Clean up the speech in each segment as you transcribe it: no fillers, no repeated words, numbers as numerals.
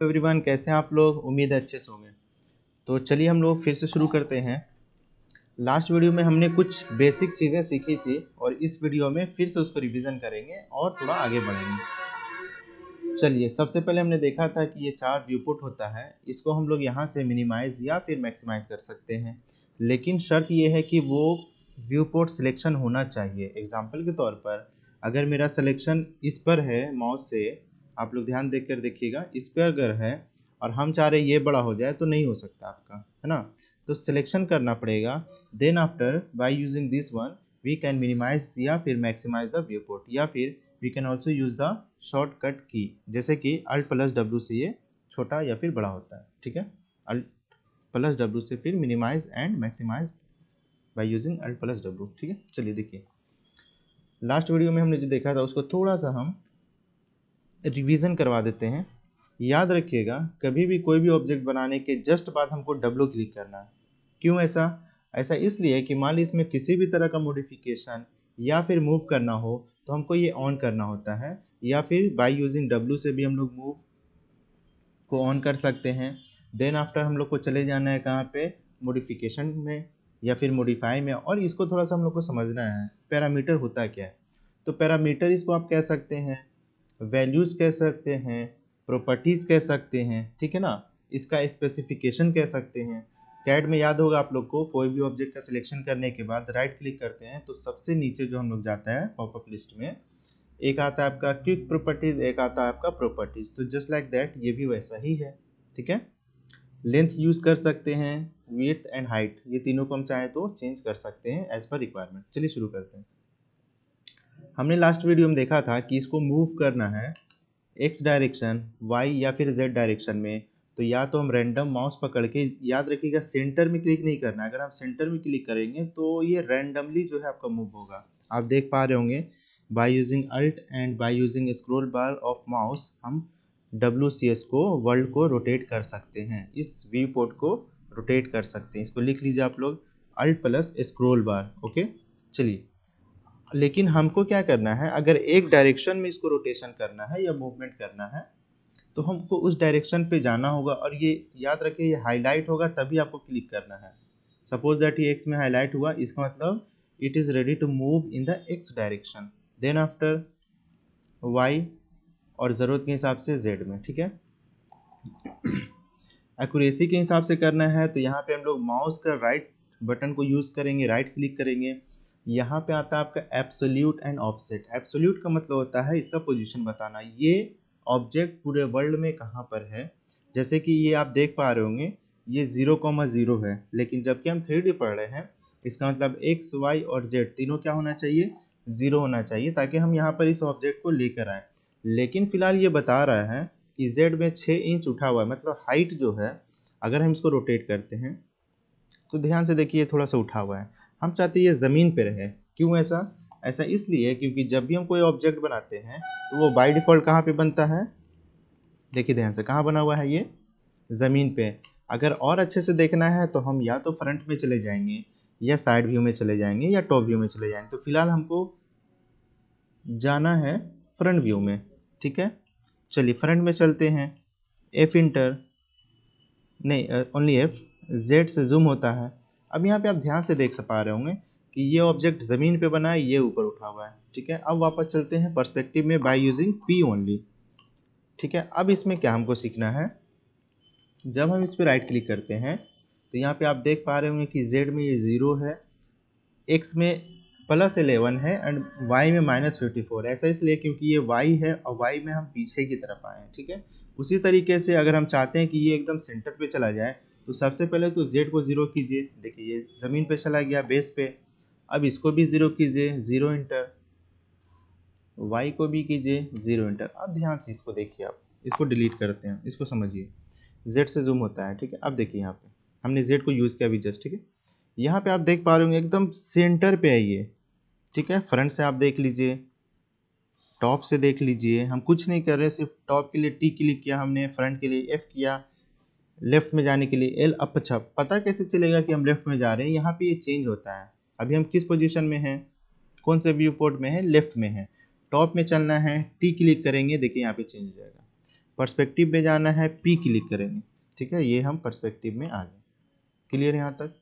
Everyone, कैसे हैं आप लोग। उम्मीद है अच्छे से होंगे। तो चलिए हम लोग फिर से शुरू करते हैं। लास्ट वीडियो में हमने कुछ बेसिक चीज़ें सीखी थी और इस वीडियो में फिर से उसको रिवीजन करेंगे और थोड़ा आगे बढ़ेंगे। चलिए, सबसे पहले हमने देखा था कि ये चार व्यू पोर्ट होता है, इसको हम लोग यहाँ से मिनिमाइज या फिर मैक्सिमाइज कर सकते हैं, लेकिन शर्त ये है कि वो व्यू पोर्ट सिलेक्शन होना चाहिए। एग्जाम्पल के तौर पर अगर मेरा सिलेक्शन इस पर है माउस से, आप लोग ध्यान देख कर देखिएगा, इस पर अगर है और हम चाह रहे ये बड़ा हो जाए तो नहीं हो सकता आपका, है ना। तो सिलेक्शन करना पड़ेगा। Then after by using this one we can minimize या फिर मैक्सिमाइज द व्यू पोर्ट, या फिर we can also use the shortcut key, जैसे कि अल्ट प्लस डब्ल्यू से ये छोटा या फिर बड़ा होता है। ठीक है, अल्ट प्लस डब्ल्यू से फिर minimize and maximize by using alt plus W. ठीक है, चलिए देखिए, लास्ट वीडियो में हमने जो देखा था उसको थोड़ा सा हम रिवीजन करवा देते हैं। याद रखिएगा, कभी भी कोई भी ऑब्जेक्ट बनाने के जस्ट बाद हमको डब्ल्यू क्लिक करना है। क्यों ऐसा? ऐसा इसलिए कि मान ली इसमें किसी भी तरह का मॉडिफिकेशन या फिर मूव करना हो तो हमको ये ऑन करना होता है, या फिर बाय यूजिंग डब्ल्यू से भी हम लोग मूव को ऑन कर सकते हैं। देन आफ्टर हम लोग को चले जाना है कहाँ पे, मॉडिफिकेशन में या फिर मॉडिफाई में, और इसको थोड़ा सा हम लोग को समझना है पैरामीटर होता क्या है। तो पैरामीटर इसको आप कह सकते हैं, वैल्यूज कह सकते हैं, प्रॉपर्टीज कह सकते हैं, ठीक है ना। इसका स्पेसिफिकेशन कह सकते हैं। कैड में याद होगा आप लोग को, कोई भी ऑब्जेक्ट का सिलेक्शन करने के बाद राइट क्लिक करते हैं तो सबसे नीचे जो हम लोग जाता है पॉपअप लिस्ट में, एक आता है आपका क्विक प्रॉपर्टीज, एक आता है आपका प्रॉपर्टीज। तो जस्ट लाइक दैट ये भी वैसा ही है। ठीक है, लेंथ यूज कर सकते हैं, विड्थ एंड हाइट, ये तीनों को हम चाहे तो चेंज कर सकते हैं एज पर रिक्वायरमेंट। चलिए शुरू करते हैं। हमने लास्ट वीडियो में देखा था कि इसको मूव करना है एक्स डायरेक्शन, वाई या फिर जेड डायरेक्शन में, तो या तो हम रैंडम माउस पकड़ के, याद रखिएगा सेंटर में क्लिक नहीं करना है। अगर आप सेंटर में क्लिक करेंगे तो ये रैंडमली जो है आपका मूव होगा। आप देख पा रहे होंगे, by using alt and by using scroll bar of mouse हम WCS को, वर्ल्ड को रोटेट कर सकते हैं, इस व्यू पोर्ट को रोटेट कर सकते हैं। इसको लिख लीजिए आप लोग, alt plus scroll bar. Okay, चलिए, लेकिन हमको क्या करना है, अगर एक डायरेक्शन में इसको रोटेशन करना है या मूवमेंट करना है तो हमको उस डायरेक्शन पे जाना होगा, और ये याद रखिए ये हाईलाइट होगा तभी आपको क्लिक करना है। सपोज दैट ये एक्स में हाईलाइट हुआ, इसका मतलब it is ready to move in the X direction. Then after Y, और ज़रूरत के हिसाब से जेड में। ठीक है, एक्यूरेसी के हिसाब से करना है तो यहाँ पे हम लोग माउस का राइट बटन को यूज़ करेंगे, राइट क्लिक करेंगे। यहाँ पे आता है आपका एब्सोल्यूट एंड ऑफसेट। एब्सोल्यूट का मतलब होता है इसका पोजीशन बताना, ये ऑब्जेक्ट पूरे वर्ल्ड में कहाँ पर है। जैसे कि ये आप देख पा रहे होंगे, ये 0,0 है, लेकिन जबकि हम 3D पढ़ रहे हैं, इसका मतलब एक्स वाई और जेड तीनों क्या होना चाहिए, 0 होना चाहिए, ताकि हम यहाँ पर इस ऑब्जेक्ट को लेकर आए। लेकिन फिलहाल ये बता रहा है कि जेड में 6 इंच उठा हुआ है, मतलब हाइट जो है, अगर हम इसको रोटेट करते हैं तो ध्यान से देखिए थोड़ा सा उठा हुआ है। हम चाहते हैं ये ज़मीन पे रहे। क्यों ऐसा? ऐसा इसलिए क्योंकि जब भी हम कोई ऑब्जेक्ट बनाते हैं तो वो बाय डिफ़ॉल्ट कहाँ पे बनता है, देखिए ध्यान से, कहाँ बना हुआ है ये, ज़मीन पे। अगर और अच्छे से देखना है तो हम या तो फ्रंट में चले जाएंगे, या साइड व्यू में चले जाएंगे, या टॉप व्यू में चले जाएंगे। तो फिलहाल हमको जाना है फ्रंट व्यू में। ठीक है, चलिए फ्रंट में चलते हैं। एफ इंटर, नहीं ओनली एफ, जेड से जूम होता है। अब यहाँ पे आप ध्यान से देख पा रहे होंगे कि ये ऑब्जेक्ट ज़मीन पे बना है, ये ऊपर उठा हुआ है। ठीक है, अब वापस चलते हैं पर्सपेक्टिव में बाय यूजिंग पी ओनली। ठीक है, अब इसमें क्या हमको सीखना है, जब हम इस पर राइट क्लिक करते हैं तो यहाँ पे आप देख पा रहे होंगे कि जेड में ये 0 है, एक्स में +11 है एंड वाई में -54 है। ऐसा इसलिए क्योंकि ये वाई है और वाई में हम पीछे की तरफ आए हैं। ठीक है, उसी तरीके से अगर हम चाहते हैं कि ये एकदम सेंटर पे चला जाए तो सबसे पहले तो जेड को 0 कीजिए। देखिए ये ज़मीन पे चला गया, बेस पे। अब इसको भी 0 कीजिए, 0 इंटर। वाई को भी कीजिए, 0 इंटर। अब ध्यान से इसको देखिए, आप इसको डिलीट करते हैं, इसको समझिए, जेड से जूम होता है। ठीक है, अब देखिए यहाँ पे हमने जेड को यूज़ किया अभी जस्ट। ठीक है, यहाँ पे आप देख पा रहे होंगे एकदम सेंटर पे है ये। ठीक है, फ्रंट से आप देख लीजिए, टॉप से देख लीजिए, हम कुछ नहीं कर रहे, सिर्फ टॉप के लिए टी क्लिक किया हमने, फ्रंट के लिए एफ किया, लेफ्ट में जाने के लिए एल। अब अच्छा पता कैसे चलेगा कि हम लेफ्ट में जा रहे हैं, यहाँ पे ये चेंज होता है। अभी हम किस पोजीशन में हैं, कौन से व्यू पोर्ट में है, लेफ्ट में है। टॉप में चलना है, टी क्लिक करेंगे, देखिए यहाँ पे चेंज हो जाएगा। पर्सपेक्टिव में जाना है, पी क्लिक करेंगे, ठीक है, ये हम पर्सपेक्टिव में आ गए। क्लियर यहाँ तक।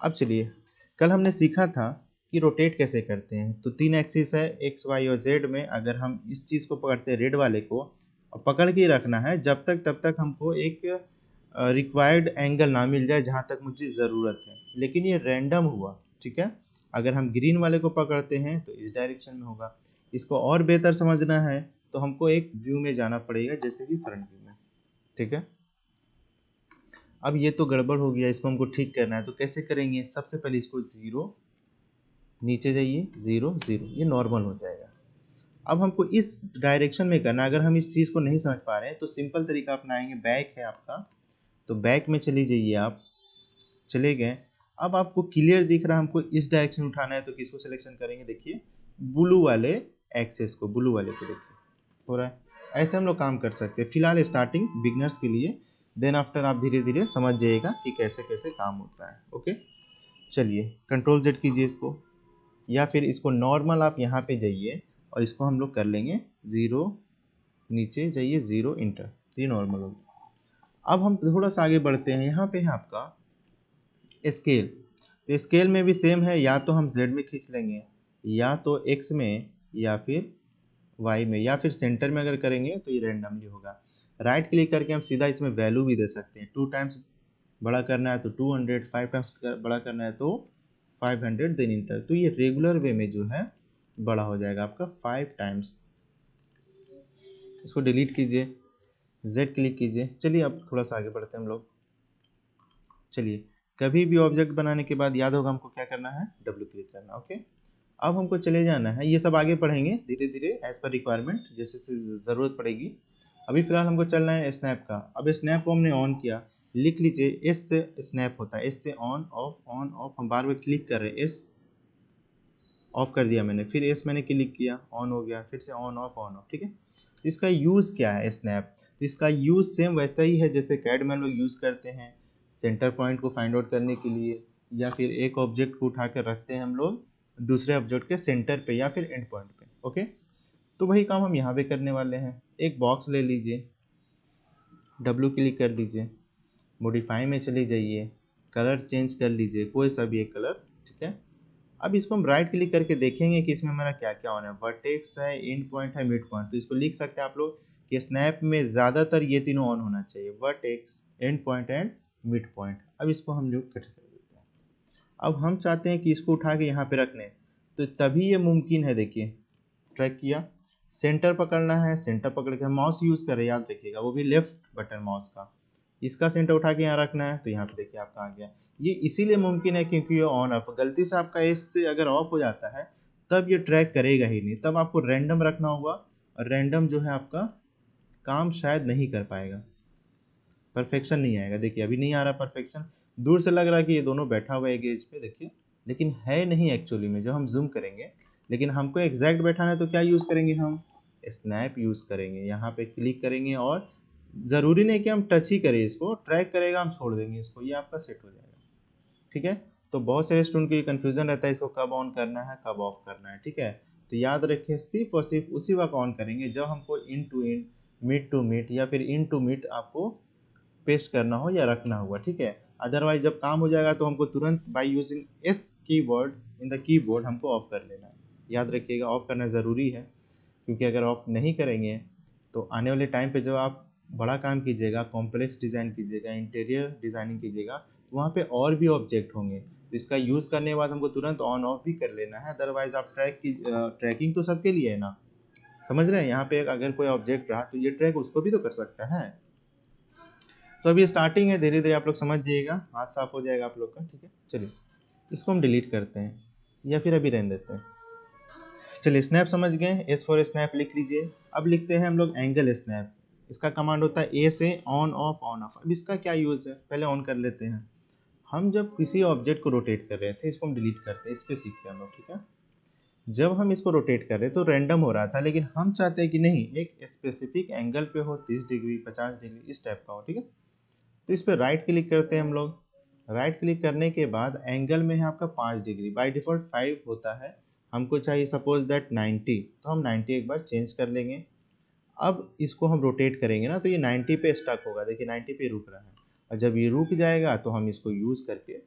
अब चलिए, कल हमने सीखा था कि रोटेट कैसे करते हैं। तो 3 एक्सिस है एक्स वाई और जेड में, अगर हम इस चीज़ को पकड़ते हैं रेड वाले को और पकड़ के रखना है जब तक तब तक हमको एक रिक्वायर्ड एंगल ना मिल जाए जहाँ तक मुझे ज़रूरत है, लेकिन ये रैंडम हुआ, ठीक है। अगर हम ग्रीन वाले को पकड़ते हैं तो इस डायरेक्शन में होगा। इसको और बेहतर समझना है तो हमको एक व्यू में जाना पड़ेगा, जैसे कि फ्रंट व्यू में, ठीक है। अब ये तो गड़बड़ हो गया, इसको हमको ठीक करना है, तो कैसे करेंगे? सबसे पहले इसको 0, नीचे जाइए 0 0, ये नॉर्मल हो जाएगा। अब हमको इस डायरेक्शन में करना है। अगर हम इस चीज़ को नहीं समझ पा रहे हैं तो सिंपल तरीका अपनाएंगे, बैक है आपका, तो बैक में चली जाइए आप, चले गए। अब आपको क्लियर दिख रहा है हमको इस डायरेक्शन उठाना है, तो किसको सिलेक्शन करेंगे? देखिए ब्लू वाले एक्सेस को, ब्लू वाले को, देखिए हो रहा है। ऐसे हम लोग काम कर सकते हैं फिलहाल स्टार्टिंग बिगनर्स के लिए, देन आफ्टर आप धीरे धीरे समझ जाइएगा कि कैसे कैसे काम होता है। ओके, चलिए कंट्रोल जेड कीजिए इसको, या फिर इसको नॉर्मल आप यहाँ पे जाइए और इसको हम लोग कर लेंगे 0, नीचे जाइए 0 इंटर, तो ये नॉर्मल होगा। अब हम थोड़ा सा आगे बढ़ते हैं, यहाँ पे है आपका स्केल। तो स्केल में भी सेम है, या तो हम जेड में खींच लेंगे, या तो एक्स में, या फिर वाई में, या फिर सेंटर में अगर करेंगे तो ये रैंडमली होगा। राइट क्लिक करके हम सीधा इसमें वैल्यू भी दे सकते हैं। 2 टाइम्स बड़ा करना है तो 200, 5 टाइम्स बड़ा करना है तो 500, देन इंटर, तो ये रेगुलर वे में जो है बड़ा हो जाएगा आपका 5 टाइम्स। इसको डिलीट कीजिए, जेड क्लिक कीजिए। चलिए अब थोड़ा सा आगे बढ़ते हैं हम लोग। चलिए, कभी भी ऑब्जेक्ट बनाने के बाद याद होगा हमको क्या करना है, डब्ल्यू क्लिक करना। ओके, अब हमको चले जाना है, ये सब आगे पढ़ेंगे धीरे धीरे एज पर रिक्वायरमेंट, जैसे ज़रूरत पड़ेगी। अभी फिलहाल हमको चलना है स्नैप का। अब स्नैप को हमने ऑन किया, लिख लीजिए एस से स्नैप होता है, एस से ऑन ऑफ, हम बार बार क्लिक कर रहे हैं, एस ऑफ कर दिया मैंने, फिर एस मैंने क्लिक किया, ऑन हो गया, फिर से ऑन ऑफ, ठीक है। तो इसका यूज़ क्या है स्नैप? तो इसका यूज़ सेम वैसा ही है जैसे कैड में हम लोग यूज़ करते हैं सेंटर पॉइंट को फाइंड आउट करने के लिए, या फिर एक ऑब्जेक्ट को उठा कर रखते हैं हम लोग दूसरे ऑब्जेक्ट के सेंटर पे या फिर एंड पॉइंट पे। ओके, तो वही काम हम यहाँ पे करने वाले हैं। एक बॉक्स ले लीजिए, डब्ल्यू क्लिक कर लीजिए, मॉडिफाई में चले जाइए, कलर चेंज कर लीजिए, कोई सा भी एक कलर, ठीक है। अब इसको हम राइट क्लिक करके देखेंगे कि इसमें हमारा क्या क्या ऑन है। वर्टेक्स है, एंड पॉइंट है, मिड पॉइंट, तो इसको लिख सकते हैं आप लोग कि स्नैप में ज़्यादातर ये तीनों ऑन होना चाहिए, vertex, and point and mid point. अब इसको हम लोग कट कर देते हैं। अब हम चाहते हैं कि इसको उठा के यहाँ पे रखने, तो तभी ये मुमकिन है। देखिए ट्रैक किया, सेंटर पकड़ना है, सेंटर पकड़ के माउस यूज़ करें, याद रखिएगा, वो भी लेफ्ट बटन माउस का। इसका सेंटर उठा के यहाँ रखना है, तो यहाँ पे देखिए आपका आ गया। ये इसीलिए मुमकिन है क्योंकि ये ऑन ऑफ, गलती से आपका एस से अगर ऑफ हो जाता है तब ये ट्रैक करेगा ही नहीं, तब आपको रैंडम रखना होगा, और रैंडम जो है आपका काम शायद नहीं कर पाएगा, परफेक्शन नहीं आएगा। देखिए अभी नहीं आ रहा परफेक्शन, दूर से लग रहा है कि ये दोनों बैठा हुआ है गेज पे, देखिए, लेकिन है नहीं एक्चुअली में जब हम जूम करेंगे। लेकिन हमको एग्जैक्ट बैठाना है तो क्या यूज़ करेंगे हम, स्नैप यूज़ करेंगे। यहाँ पे क्लिक करेंगे, और ज़रूरी नहीं कि हम टच ही करें, इसको ट्रैक करेगा, हम छोड़ देंगे इसको, ये आपका सेट हो जाएगा, ठीक है। तो बहुत सारे स्टूडेंट को ये कन्फ्यूज़न रहता है इसको कब ऑन करना है कब ऑफ करना है, ठीक है। तो याद रखिए सिर्फ और सिर्फ उसी वक्त ऑन करेंगे जब हमको in to in, mid to mid, या फिर इन टू मिड आपको पेस्ट करना हो या रखना होगा, ठीक है। अदरवाइज जब काम हो जाएगा तो हमको तुरंत by using S keyword in the keyboard हमको ऑफ कर लेना है। याद रखिएगा ऑफ करना ज़रूरी है, क्योंकि अगर ऑफ नहीं करेंगे तो आने वाले टाइम पे जब आप बड़ा काम कीजिएगा, कॉम्प्लेक्स डिज़ाइन कीजिएगा, इंटीरियर डिज़ाइनिंग कीजिएगा, तो वहाँ पे और भी ऑब्जेक्ट होंगे, तो इसका यूज़ करने के बाद हमको तुरंत ऑन ऑफ भी कर लेना है। अदरवाइज़ आप ट्रैकिंग तो सबके लिए है ना, समझ रहे हैं। यहाँ पे अगर कोई ऑब्जेक्ट रहा तो ये ट्रैक उसको भी तो कर सकता है। तो अभी स्टार्टिंग है, धीरे धीरे आप लोग समझ जाइएगा, हाथ साफ हो जाएगा आप लोग का, ठीक है। चलिए इसको हम डिलीट करते हैं, या फिर अभी रहने देते हैं। चलिए स्नैप समझ गए, एस फॉर स्नैप लिख लीजिए। अब लिखते हैं हम लोग एंगल स्नैप। इसका कमांड होता है ए से ऑन ऑफ ऑन ऑफ। अब इसका क्या यूज़ है, पहले ऑन कर लेते हैं। हम जब किसी ऑब्जेक्ट को रोटेट कर रहे थे, इसको हम डिलीट करते हैं, इस पर सीखते हैं हम लोग, ठीक है। जब हम इसको रोटेट कर रहे तो रैंडम हो रहा था, लेकिन हम चाहते हैं कि नहीं, एक स्पेसिफिक एंगल पे हो, 30 डिग्री 50 डिग्री इस टाइप का हो, ठीक है। तो इस पर राइट क्लिक करते हैं हम लोग। राइट क्लिक करने के बाद एंगल में है आपका 5 डिग्री, बाय डिफ़ॉल्ट 5 होता है, हमको चाहिए सपोज दैट 90, तो हम 90 एक बार चेंज कर लेंगे। अब इसको हम रोटेट करेंगे ना तो ये 90 पे स्टक होगा, देखिए 90 पे रुक रहा है, और जब ये रुक जाएगा तो हम इसको यूज़ करके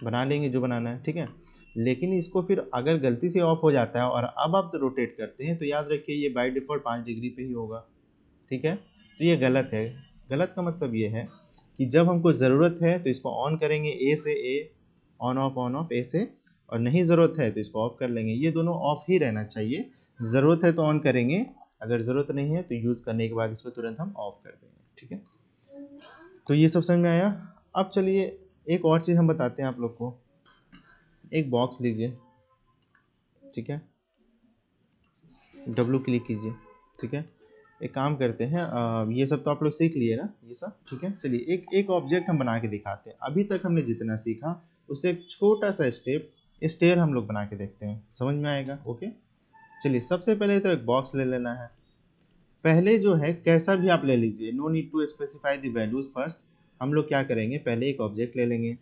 बना लेंगे जो बनाना है, ठीक है। लेकिन इसको फिर अगर गलती से ऑफ हो जाता है और अब आप रोटेट करते हैं तो याद रखिए ये बाय डिफ़ॉल्ट 5 डिग्री पे ही होगा, ठीक है। तो ये गलत है। गलत का मतलब ये है कि जब हमको ज़रूरत है तो इसको ऑन करेंगे ए से ए, ऑन ऑफ ए से, और नहीं ज़रूरत है तो इसको ऑफ़ कर लेंगे। ये दोनों ऑफ़ ही रहना चाहिए, ज़रूरत है तो ऑन करेंगे, अगर ज़रूरत नहीं है तो यूज़ करने के बाद इसको तुरंत हम ऑफ़ कर देंगे, ठीक है। तो ये सब समझ में आया। अब चलिए एक और चीज़ हम बताते हैं आप लोग को। एक बॉक्स लीजिए, ठीक है, डब्लू क्लिक कीजिए, ठीक है। एक काम करते हैं, ये सब तो आप लोग सीख लिए ना ये सब, ठीक है। चलिए एक एक ऑब्जेक्ट हम बना के दिखाते हैं। अभी तक हमने जितना सीखा उससे एक छोटा सा स्टेयर हम लोग बना के देखते हैं, समझ में आएगा। ओके, चलिए सबसे पहले तो एक बॉक्स ले लेना है। पहले जो है कैसा भी आप ले लीजिए, no need to specify the values first. हम लोग क्या करेंगे, पहले एक ऑब्जेक्ट ले लेंगे।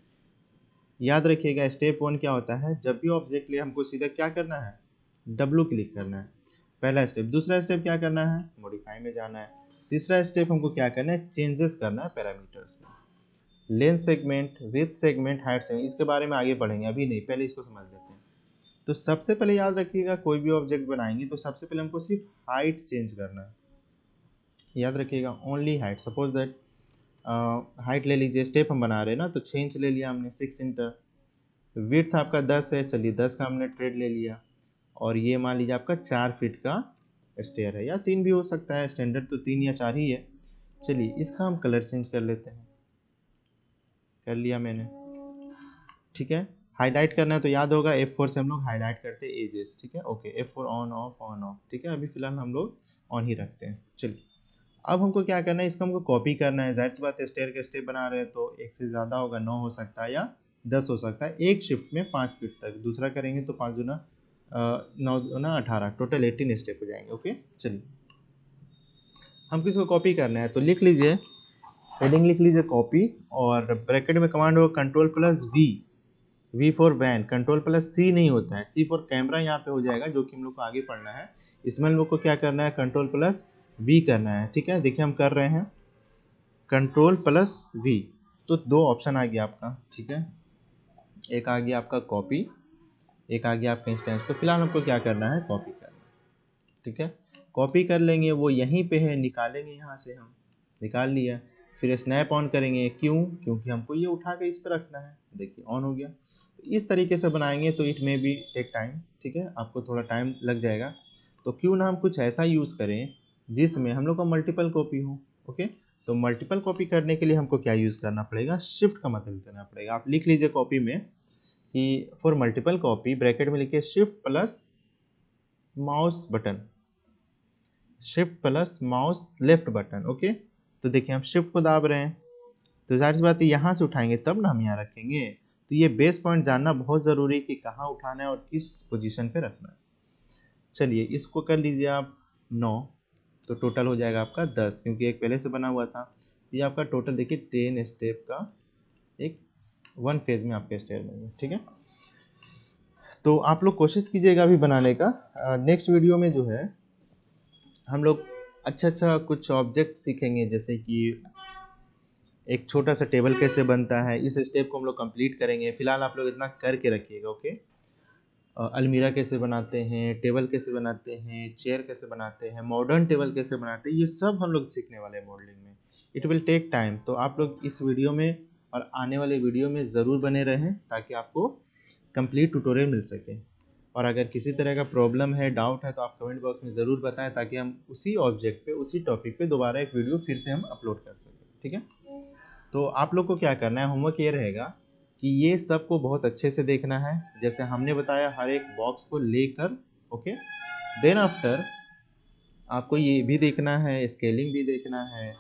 याद रखिएगा स्टेप 1 क्या होता है, जब भी ऑब्जेक्ट ले हमको सीधा क्या करना है, डब्लू क्लिक करना है, पहला स्टेप। दूसरा स्टेप क्या करना है, मॉडिफाई में जाना है। तीसरा स्टेप हमको क्या करना है, चेंजेस करना है पैरामीटर्स में, length segment, width segment, height segment. इसके बारे में आगे पढ़ेंगे, अभी नहीं, पहले इसको समझ लेते हैं। तो सबसे पहले याद रखिएगा कोई भी ऑब्जेक्ट बनाएंगे तो सबसे पहले हमको सिर्फ हाइट चेंज करना है। याद रखिएगा only height. Suppose that height ले लीजिए, स्टेप हम बना रहे हैं ना, तो 6 इंच ले लिया हमने, 6 इंटर। विड्थ आपका 10 है, चलिए 10 का हमने ट्रेड ले लिया। और ये मान लीजिए आपका 4 फीट का स्टेयर है, या 3 भी हो सकता है, स्टैंडर्ड तो 3 या 4 ही है। चलिए इसका हम कलर चेंज कर लेते हैं, कर लिया मैंने, ठीक है। हाईलाइट करना है तो याद होगा F4 से हम लोग हाईलाइट करते हैं एजेस, ठीक है। ओके, F4 ऑन ऑफ, ठीक है। अभी फिलहाल हम लोग ऑन ही रखते हैं। चलिए अब हमको क्या करना है, इसका हमको कॉपी करना है। जाहिर सी बात है स्टेयर के स्टेप बना रहे हैं तो एक से ज़्यादा होगा, 9 हो सकता है या 10 हो सकता है, एक शिफ्ट में 5 फीट तक। दूसरा करेंगे तो 5 दूना 9 दूना 18, टोटल 18 स्टेप हो जाएंगे। ओके, चलिए हम किसको कॉपी करना है तो लिख लीजिए, हेडिंग लिख लीजिए कॉपी, और ब्रैकेट में कमांड होगा कंट्रोल+V, V फॉर वैन, कंट्रोल+C नहीं होता है, C फॉर कैमरा यहाँ पे हो जाएगा, जो कि हम लोग को आगे पढ़ना है। इसमें हम लोग को क्या करना है, कंट्रोल+V करना है, ठीक है। देखिए हम कर रहे हैं कंट्रोल+V, तो 2 ऑप्शन आ गया आपका, ठीक है। एक आ गया आपका कॉपी, एक आ गया आपका इंस्टेंस। तो फिलहाल हमको क्या करना है, कॉपी करना है, ठीक है। कॉपी कर लेंगे, वो यहीं पे है, निकालेंगे यहाँ से, हम निकाल लिया। फिर स्नैप ऑन करेंगे, क्यों, क्योंकि हमको ये उठा के इस पर रखना है। देखिए ऑन हो गया। तो इस तरीके से बनाएंगे तो इट में भी टेक टाइम, ठीक है, आपको थोड़ा टाइम लग जाएगा। तो क्यों ना हम कुछ ऐसा यूज़ करें जिसमें हम लोग का मल्टीपल कॉपी हो। ओके, तो मल्टीपल कॉपी करने के लिए हमको क्या यूज़ करना पड़ेगा, शिफ्ट का मतलब देना पड़ेगा। आप लिख लीजिए कॉपी में कि फॉर मल्टीपल कॉपी, ब्रैकेट में लिखिए shift plus mouse left button. Okay, तो देखिए हम शिफ्ट को दाब रहे हैं, तो जाहिर सी बात है यहाँ से उठाएंगे तब ना हम यहाँ रखेंगे। तो ये बेस पॉइंट जानना बहुत ज़रूरी है कि कहाँ उठाना है और किस पोजीशन पे रखना है। चलिए इसको कर लीजिए आप 9, तो टोटल हो जाएगा आपका 10, क्योंकि एक पहले से बना हुआ था। ये आपका टोटल देखिए 10 स्टेप का एक 1 फेज में आपके स्टेयर में, ठीक है। तो आप लोग कोशिश कीजिएगा अभी बनाने का। नेक्स्ट वीडियो में जो है हम लोग अच्छा कुछ ऑब्जेक्ट सीखेंगे, जैसे कि एक छोटा सा टेबल कैसे बनता है। इस स्टेप को हम लोग कंप्लीट करेंगे। फिलहाल आप लोग इतना करके रखिएगा। ओके, अलमीरा कैसे बनाते हैं, टेबल कैसे बनाते हैं, चेयर कैसे बनाते हैं, मॉडर्न टेबल कैसे बनाते हैं, ये सब हम लोग सीखने वाले हैं मॉडलिंग में। It will take time. तो आप लोग इस वीडियो में और आने वाले वीडियो में ज़रूर बने रहें ताकि आपको कंप्लीट ट्यूटोरियल मिल सके। और अगर किसी तरह का प्रॉब्लम है, डाउट है, तो आप कमेंट बॉक्स में ज़रूर बताएं ताकि हम उसी ऑब्जेक्ट पे, उसी टॉपिक पे दोबारा एक वीडियो फिर से हम अपलोड कर सकें, ठीक है। तो आप लोग को क्या करना है, होमवर्क ये रहेगा कि ये सब को बहुत अच्छे से देखना है, जैसे हमने बताया, हर एक बॉक्स को लेकर। ओके, देन आफ्टर आपको ये भी देखना है, स्केलिंग भी देखना है,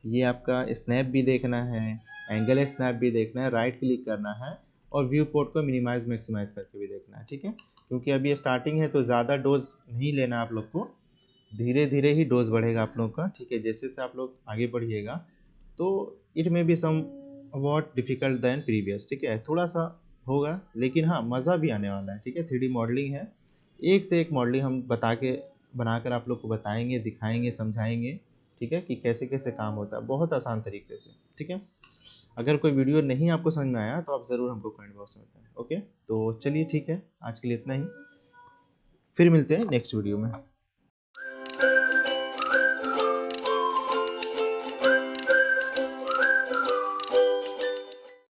ये आपका स्नैप भी देखना है, एंगल स्नैप भी देखना है, राइट क्लिक करना है, और व्यू पोर्ट को मिनिमाइज मैक्सिमाइज करके भी देखना है, ठीक है। क्योंकि अभी स्टार्टिंग है तो ज़्यादा डोज नहीं लेना आप लोग को, धीरे धीरे ही डोज बढ़ेगा आप लोग का, ठीक है। जैसे जैसे आप लोग आगे बढ़िएगा तो it may be somewhat difficult than previous, ठीक है, थोड़ा सा होगा, लेकिन हाँ मज़ा भी आने वाला है, ठीक है। 3D मॉडलिंग है, एक से एक मॉडलिंग हम बता के बनाकर आप लोग को बताएंगे, दिखाएंगे, समझाएंगे, ठीक है, कि कैसे कैसे काम होता है, बहुत आसान तरीके से, ठीक है। अगर कोई वीडियो नहीं आपको समझ में आया तो आप ज़रूर हमको कमेंट बॉक्स में बताएं। ओके, तो चलिए ठीक है, आज के लिए इतना ही, फिर मिलते हैं नेक्स्ट वीडियो में।